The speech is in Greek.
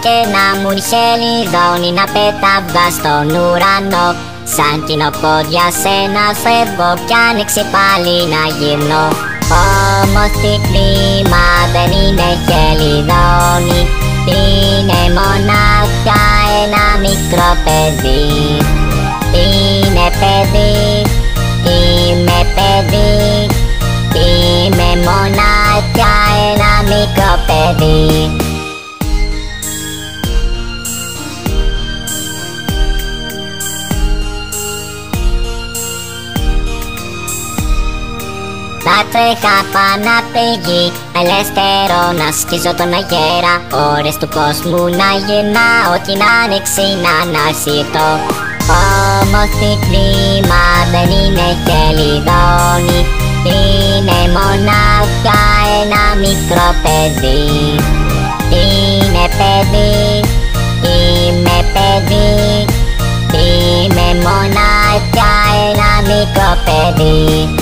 και να μου χελιδώνει, να πέταβα στον ουρανό. Σαν κοινοπόδια σε να φεύγω κι άνοιξε πάλι να γυρνώ. Όμως τι κλίμα δεν είναι χελιδόνι, είναι μονάχα ένα μικρό παιδί. Είναι παιδί, είμαι παιδί, είμαι μονάχα ένα μικρό παιδί. Θα τρέχα πάνω απ' τη γη, ελεύθερο να σκίζω τον αγέρα. Ώρες του κόσμου να γυρνάω, την άνοιξη να αναζητώ. Όμως τι κλίμα δεν είναι χελιδόνι, είναι μονάχα ένα μικρό παιδί. Είναι παιδί, είμαι παιδί, είμαι μονάχα ένα μικρό παιδί.